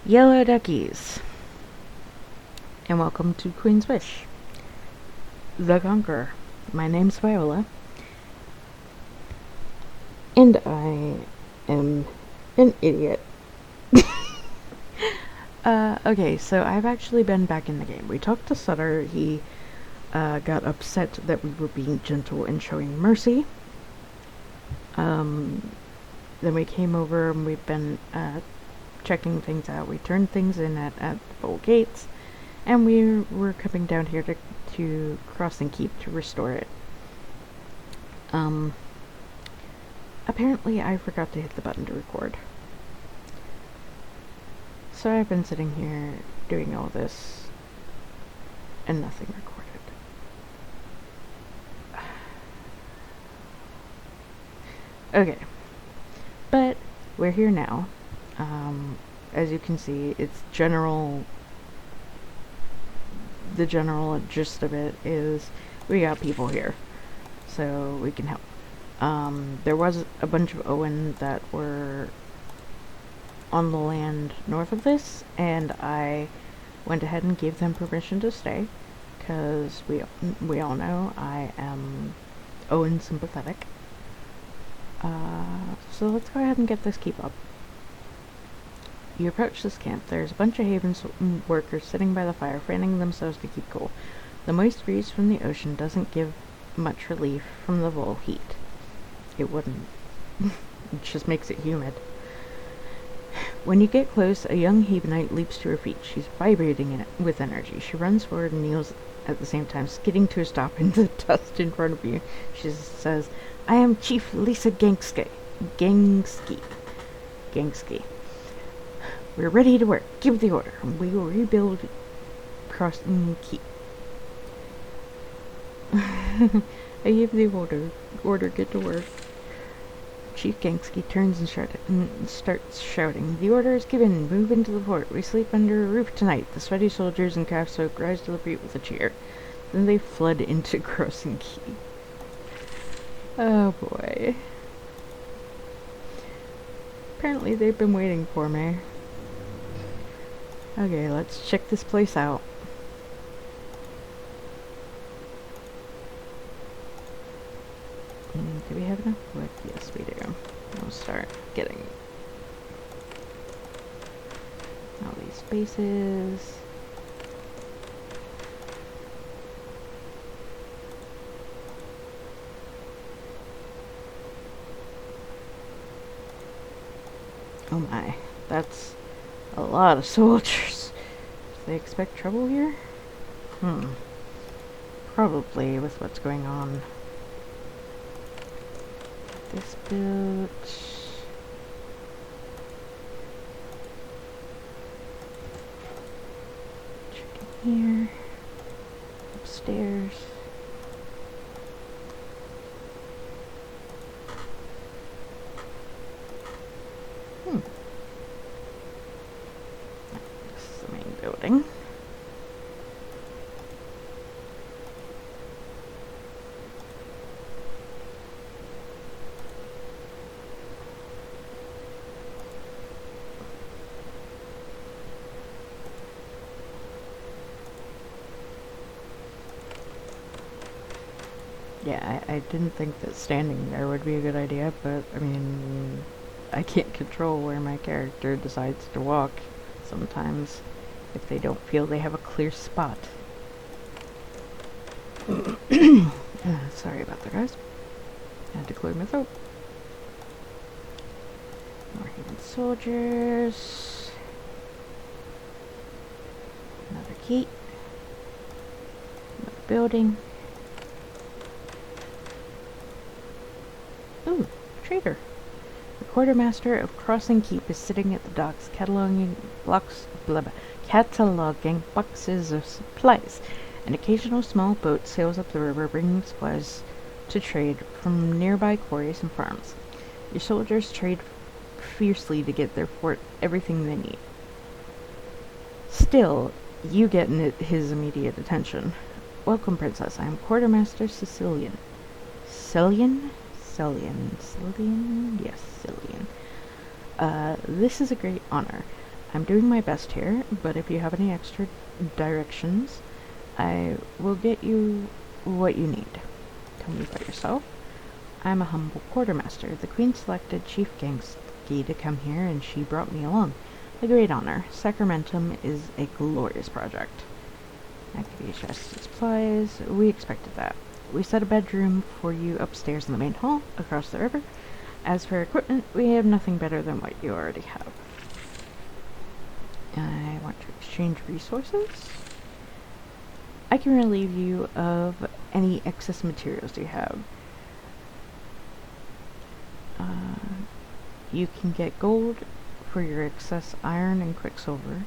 Yellow duckies, and welcome to Queen's Wish, the Conqueror. My name's Viola, and I am an idiot. Okay, so I've actually been back in the game. We talked to Sutter. He got upset that we were being gentle and showing mercy. Then we came over and we've been checking things out. We turned things in at the full gates, and we were coming down here to cross and keep to restore it. Apparently I forgot to hit the button to record. So I've been sitting here doing all this and nothing recorded. Okay, but we're here now. As you can see, it's the general gist of it is we got people here, so we can help. There was a bunch of Owen that were on the land north of this, and I went ahead and gave them permission to stay, because we all know I am Owen sympathetic. So let's go ahead and get this keep up. You approach this camp. There's a bunch of Haven workers sitting by the fire, fanning themselves to keep cool. The moist breeze from the ocean doesn't give much relief from the full heat. It wouldn't. It just makes it humid. When you get close, a young Havenite leaps to her feet. She's vibrating with energy. She runs forward and kneels at the same time, skidding to a stop in the dust in front of you. She says, "I am Chief Lisa Gansky. We're ready to work. Give the order, and we will rebuild Cross and Keep." I give the order. Get to work. Chief Gansky turns and starts shouting. "The order is given. Move into the fort. We sleep under a roof tonight." The sweaty soldiers and calf folk rise to the feet with a cheer. Then they flood into Cross and Keep. Oh boy. Apparently they've been waiting for me. Okay, let's check this place out. Do we have enough wood? Yes, we do. We'll start getting all these spaces. Oh my, that's a lot of soldiers. Do they expect trouble here? Probably, with what's going on. This built. Check in here. Upstairs. This is the main building. Yeah, I didn't think that standing there would be a good idea, but, I mean, I can't control where my character decides to walk sometimes if they don't feel they have a clear spot. Sorry about that, guys. I had to clear my throat. More Haven soldiers. Another key. Another building. Ooh, trader. The Quartermaster of Crossing Keep is sitting at the docks, cataloging boxes of supplies. An occasional small boat sails up the river, bringing supplies to trade from nearby quarries and farms. Your soldiers trade fiercely to get their fort everything they need. Still, you get his immediate attention. "Welcome, Princess. I am Quartermaster Sicilian." Cillian? Yes, Cillian. This is a great honor. I'm doing my best here, but if you have any extra directions, I will get you what you need. Tell me about yourself. I'm a humble quartermaster. The Queen selected Chief Gansky to come here, and she brought me along. A great honor. Sacramentum is a glorious project. Activity chests and supplies. We expected that. We set a bedroom for you upstairs in the main hall, across the river. As for equipment, we have nothing better than what you already have. I want to exchange resources. I can relieve you of any excess materials you have. You can get gold for your excess iron and quicksilver.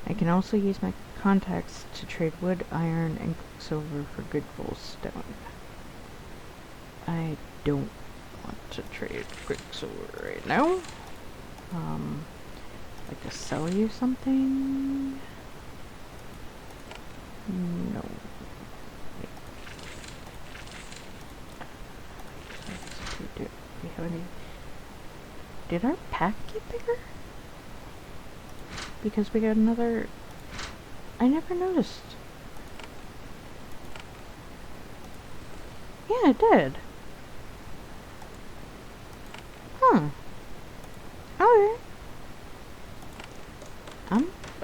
I can also use my contacts to trade wood, iron, and quicksilver for good full stone. I don't want to trade quicksilver right now. I'd like to sell you something. No. Wait. Do we have any? Did our pack get bigger? Because we got another... I never noticed. Yeah, it did. Huh. Okay.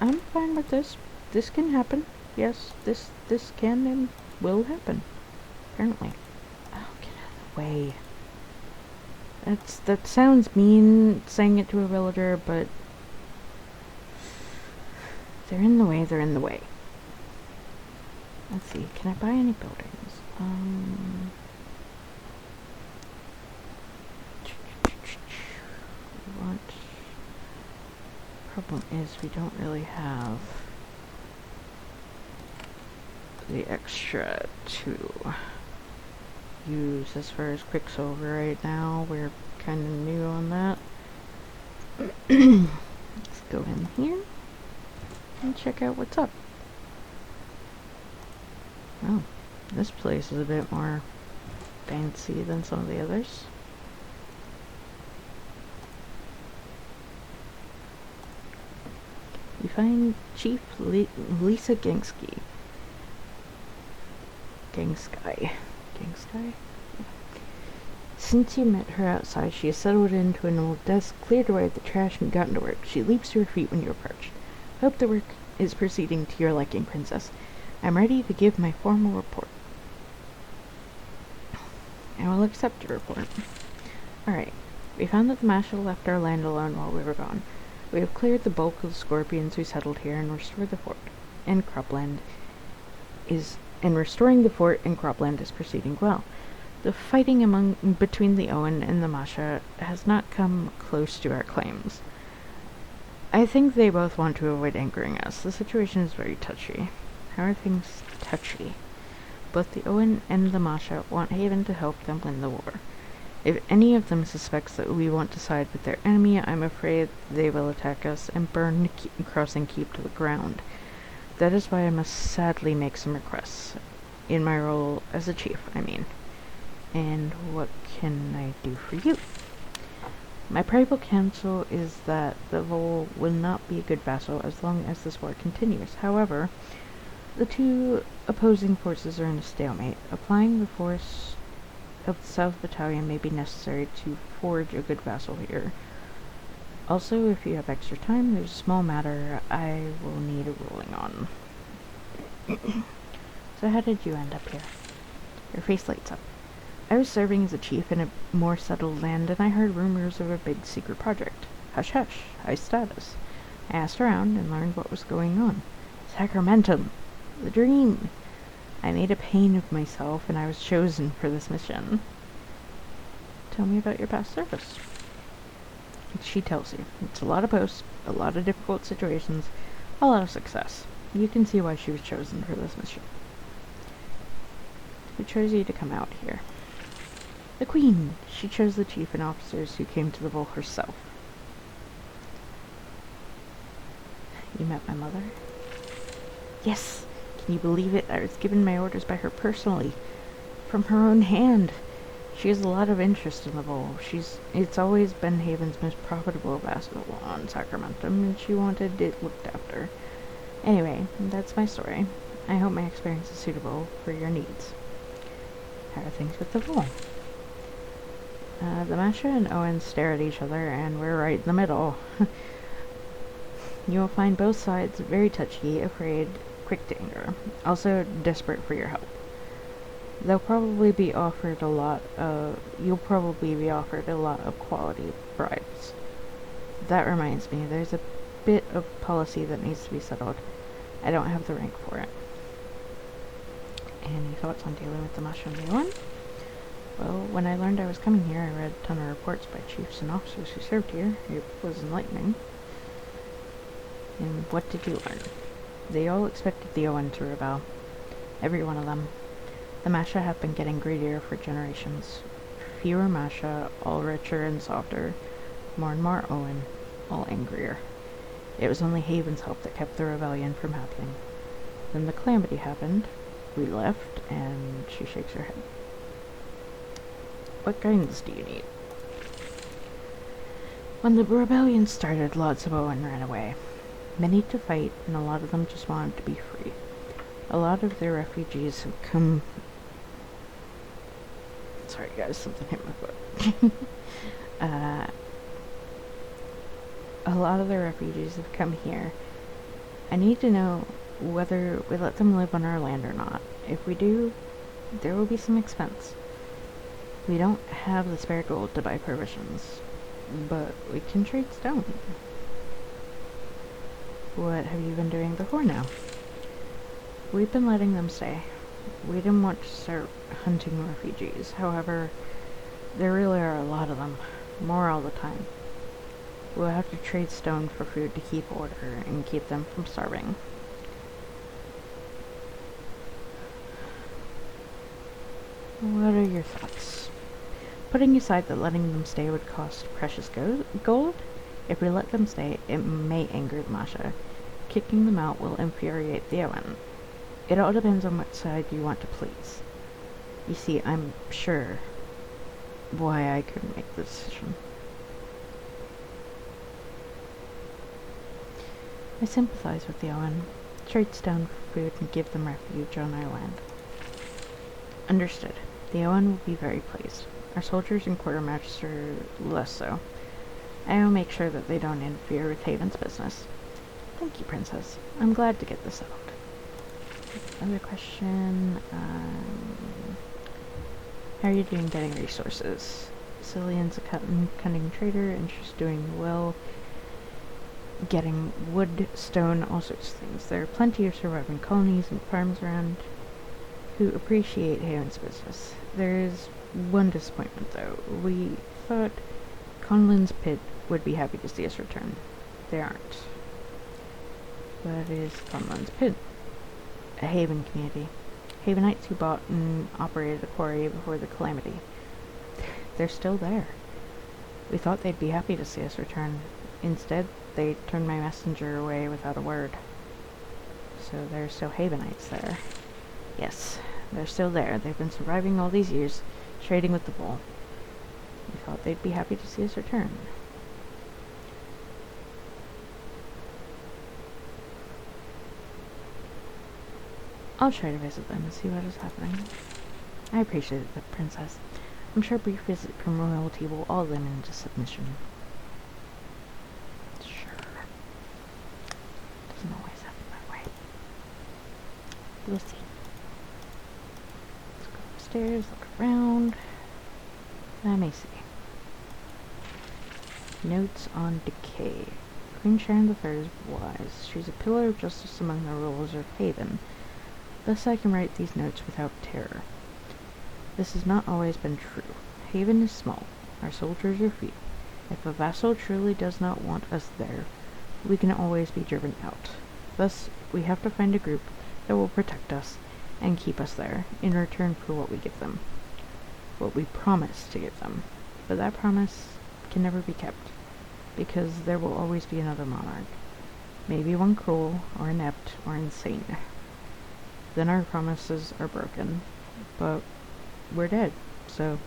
I'm fine with this. This can happen. Yes, this can and will happen. Apparently. Oh, get out of the way. That sounds mean, saying it to a villager, but they're in the way, they're in the way. Let's see, can I buy any buildings? What? Problem is, we don't really have the extra to use as far as quicksilver right now. We're kind of new on that. Let's go in here and check out what's up. Oh, this place is a bit more fancy than some of the others. You find Chief Lisa Gansky. Gansky. Since you met her outside, she has settled into an old desk, cleared away the trash, and gotten to work. She leaps to her feet when you approach. Hope the work is proceeding to your liking, Princess. I'm ready to give my formal report. I will accept your report. Alright. We found that the Masha left our land alone while we were gone. We have cleared the bulk of the scorpions who settled here and restored the fort. Restoring the fort and cropland is proceeding well. The fighting between the Owen and the Masha has not come close to our claims. I think they both want to avoid anchoring us. The situation is very touchy. How are things touchy? Both the Owen and the Masha want Haven to help them win the war. If any of them suspects that we want to side with their enemy, I'm afraid they will attack us and burn Crossing Keep to the ground. That is why I must sadly make some requests. In my role as a chief, I mean. And what can I do for you? My private counsel is that the Vol will not be a good vassal as long as this war continues. However, the two opposing forces are in a stalemate. Applying the force of the South Battalion may be necessary to forge a good vassal here. Also, if you have extra time, there's a small matter I will need a ruling on. So how did you end up here? Your face lights up. I was serving as a chief in a more settled land, and I heard rumors of a big secret project. Hush hush, high status. I asked around and learned what was going on. Sacramentum! The dream! I made a pain of myself, and I was chosen for this mission. Tell me about your past service. She tells you. It's a lot of posts, a lot of difficult situations, a lot of success. You can see why she was chosen for this mission. Who chose you to come out here? The Queen! She chose the chief and officers who came to the Vol herself. You met my mother? Yes! Can you believe it? I was given my orders by her personally. From her own hand. She has a lot of interest in the bowl. It's always been Haven's most profitable vessel on Sacramentum, and she wanted it looked after. Anyway, that's my story. I hope my experience is suitable for your needs. How are things with the bowl? The Masha and Owen stare at each other, and we're right in the middle. You will find both sides very touchy, afraid, quick to anger, also desperate for your help. You'll probably be offered a lot of quality bribes. That reminds me, there's a bit of policy that needs to be settled. I don't have the rank for it. Any thoughts on dealing with the Masha and the Owen? Well, when I learned I was coming here, I read a ton of reports by chiefs and officers who served here. It was enlightening. And what did you learn? They all expected the Owen to rebel. Every one of them. The Masha have been getting greedier for generations. Fewer Masha, all richer and softer. More and more Owen, all angrier. It was only Haven's help that kept the rebellion from happening. Then the calamity happened. We left, and she shakes her head. What guidance do you need? When the rebellion started, lots of Owen ran away. Many to fight, and a lot of them just wanted to be free. A lot of their refugees have come... Sorry guys, something hit my foot. A lot of the refugees have come here. I need to know whether we let them live on our land or not. If we do, there will be some expense. We don't have the spare gold to buy provisions, but we can trade stone. What have you been doing before now? We've been letting them stay. We didn't want to start hunting refugees. However, there really are a lot of them. More all the time. We'll have to trade stone for food to keep order and keep them from starving. What are your thoughts? Putting aside that letting them stay would cost precious gold, if we let them stay, it may anger the Masha. Kicking them out will infuriate the Owen. It all depends on what side you want to please. You see, I'm sure why I couldn't make the decision. I sympathize with the Owen. Trade stone for food and give them refuge on our land. Understood. The Owen will be very pleased. Our soldiers and Quartermaster less so. I will make sure that they don't interfere with Haven's business. Thank you, Princess. I'm glad to get this settled. Another question. How are you doing getting resources? Cillian's a cunning trader and she's doing well getting wood, stone, all sorts of things. There are plenty of surviving colonies and farms around who appreciate Haven's business. There is one disappointment, though. We thought Conlin's Pit would be happy to see us return. They aren't. What is Conlin's Pit? A Haven community. Havenites who bought and operated the quarry before the calamity. They're still there. We thought they'd be happy to see us return. Instead, they turned my messenger away without a word. So there's still Havenites there. Yes, they're still there. They've been surviving all these years, trading with the bull. We thought they'd be happy to see us return. I'll try to visit them and see what is happening. I appreciate it, the princess. I'm sure a brief visit from royalty will awe them into submission. Sure. Doesn't always happen that way. We'll see. Let's go upstairs, look around. Let me see. Notes on Decay. Queen Sharon III is wise. She's a pillar of justice among the rulers of Haven. Thus I can write these notes without terror. This has not always been true. Haven is small. Our soldiers are few. If a vassal truly does not want us there, we can always be driven out. Thus, we have to find a group that will protect us and keep us there in return for what we give them. What we promise to give them. But that promise can never be kept, because there will always be another monarch. Maybe one cruel, or inept, or insane. Then our promises are broken, but we're dead, so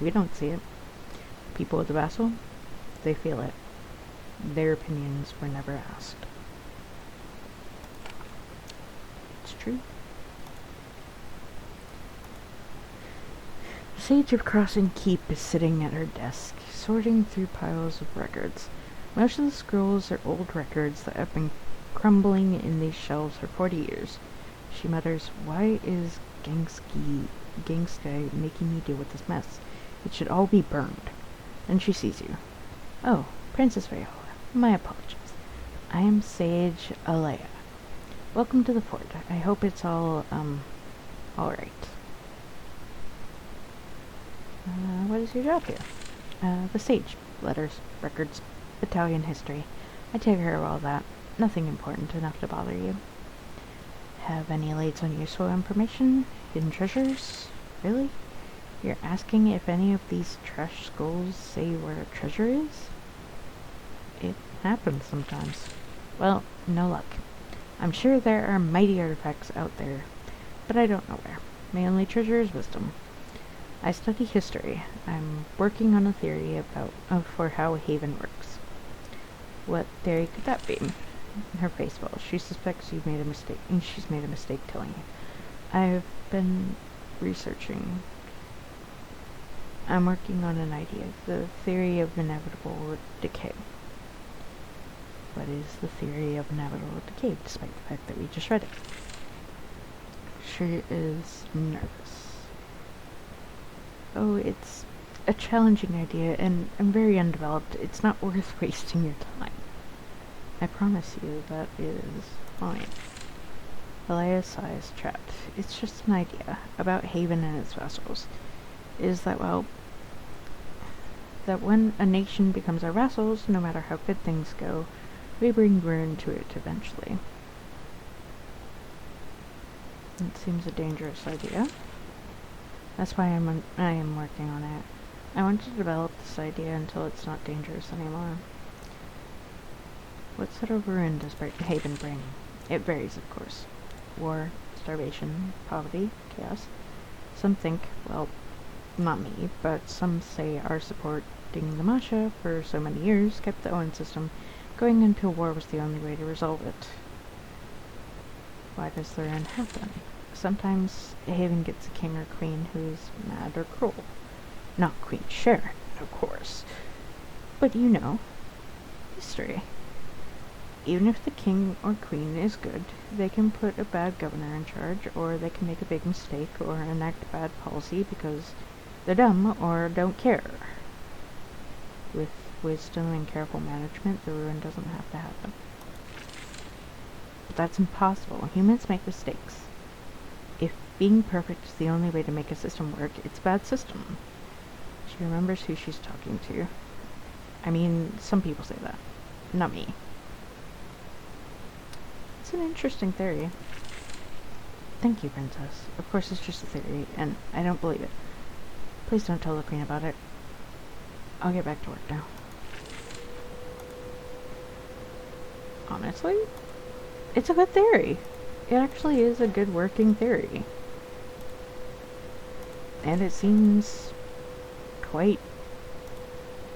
We don't see it. People at the vassal, they feel it. Their opinions were never asked. It's true. The Sage of Crossing Keep is sitting at her desk, sorting through piles of records. Most of the scrolls are old records that have been crumbling in these shelves for 40 years. She mutters, "Why is Gansky making me deal with this mess? It should all be burned." Then she sees you. "Oh, Princess Viola. My apologies. I am Sagealaya. Welcome to the fort. I hope it's all right. What is your job here?" The Sage. Letters, records, battalion history. I take care of all that. Nothing important enough to bother you. Have any leads on useful information? Hidden treasures? Really? You're asking if any of these trash skulls say where a treasure is? It happens sometimes. Well, no luck. I'm sure there are mighty artifacts out there, but I don't know where. My only treasure is wisdom. I study history. I'm working on a theory for how Haven works. What theory could that be? Her face falls. She suspects you've made a mistake, and she's made a mistake telling you. I've been researching. I'm working on an idea, the theory of inevitable decay. What is the theory of inevitable decay, despite the fact that we just read it? She is nervous. Oh, it's a challenging idea, and I'm very undeveloped. It's not worth wasting your time. I promise you that is fine. Alaya sighs, trapped. It's just an idea about Haven and its vassals. Is that, well, that when a nation becomes our vassals, no matter how good things go, we bring ruin to it eventually. It seems a dangerous idea. That's why I am working on it. I want to develop this idea until it's not dangerous anymore. What sort of ruin does Haven bring? It varies, of course. War, starvation, poverty, chaos. Some think, well, not me, but some say our supporting the Masha for so many years kept the Owen system going until war was the only way to resolve it. Why does the ruin happen? Sometimes Haven gets a king or queen who's mad or cruel. Not Queen Sharon, of course. But you know, history. Even if the king or queen is good, they can put a bad governor in charge, or they can make a big mistake or enact bad policy because they're dumb or don't care. With wisdom and careful management, the ruin doesn't have to happen. But that's impossible. Humans make mistakes. If being perfect is the only way to make a system work, it's a bad system. She remembers who she's talking to. I mean, some people say that. Not me. It's an interesting theory. Thank you, Princess. Of course it's just a theory, and I don't believe it. Please don't tell the Queen about it. I'll get back to work now. Honestly, it's a good theory. It actually is a good working theory. And it seems quite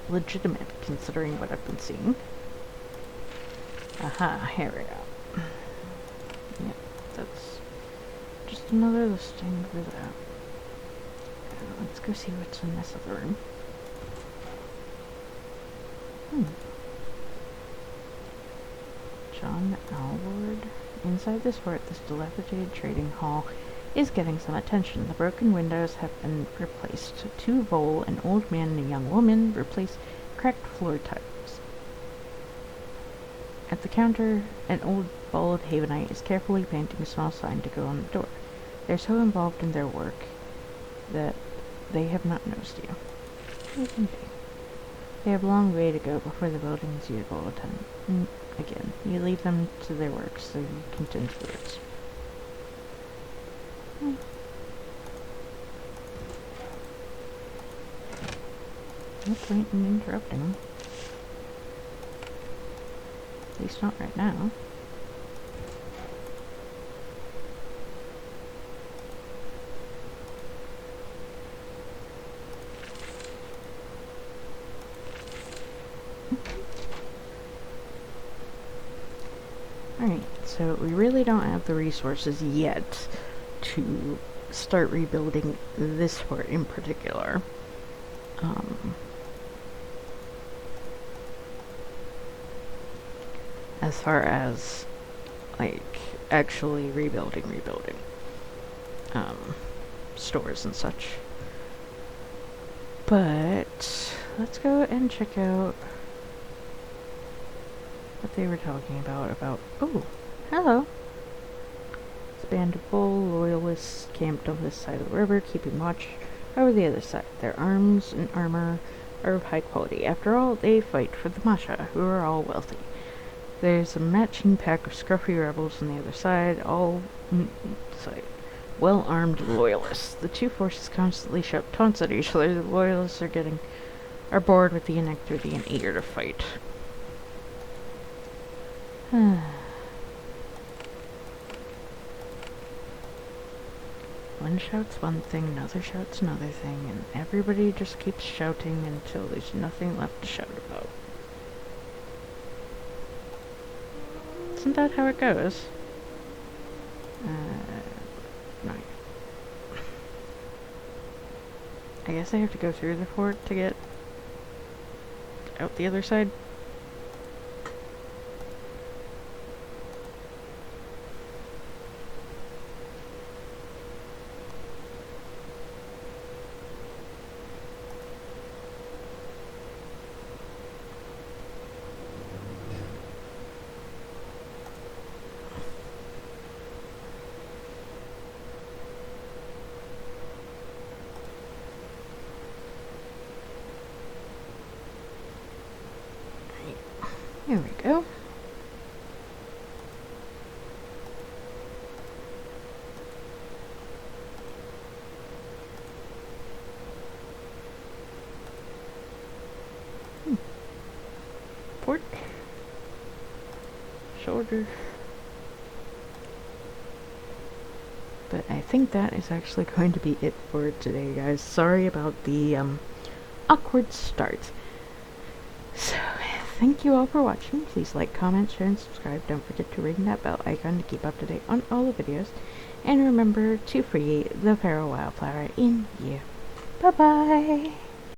legitimate considering what I've been seeing. Aha, here we go. Yep, that's just another listing for that. Let's go see what's in this other room. John Alward. Inside this fort, this dilapidated trading hall is getting some attention. The broken windows have been replaced. Two vole, an old man and a young woman, replace cracked floor tiles. At the counter, an old bald Havenite is carefully painting a small sign to go on the door. They're so involved in their work that they have not noticed you. They have a long way to go before the building is usable again. You leave them to their work so you can tend to yours. No point in interrupting. At least not right now. Alright, so we really don't have the resources yet to start rebuilding this fort in particular. As far as, like, actually rebuilding, stores and such. But let's go and check out what they were talking about, oh, hello. This band of bull loyalists camped on this side of the river, keeping watch over the other side. Their arms and armor are of high quality. After all, they fight for the Masha, who are all wealthy. There's a matching pack of scruffy rebels on the other side, all well-armed loyalists. The two forces constantly shout taunts at each other. The loyalists are bored with the inactivity and eager to fight. One shouts one thing, another shouts another thing, and everybody just keeps shouting until there's nothing left to shout about. Isn't that how it goes? No. I guess I have to go through the fort to get out the other side. There we go. Port. Shoulder. But I think that is actually going to be it for today, guys. Sorry about the awkward start. So, thank you all for watching. Please like, comment, share, and subscribe. Don't forget to ring that bell icon to keep up to date on all the videos. And remember to free the Pharaoh Wildflower in you. Bye-bye!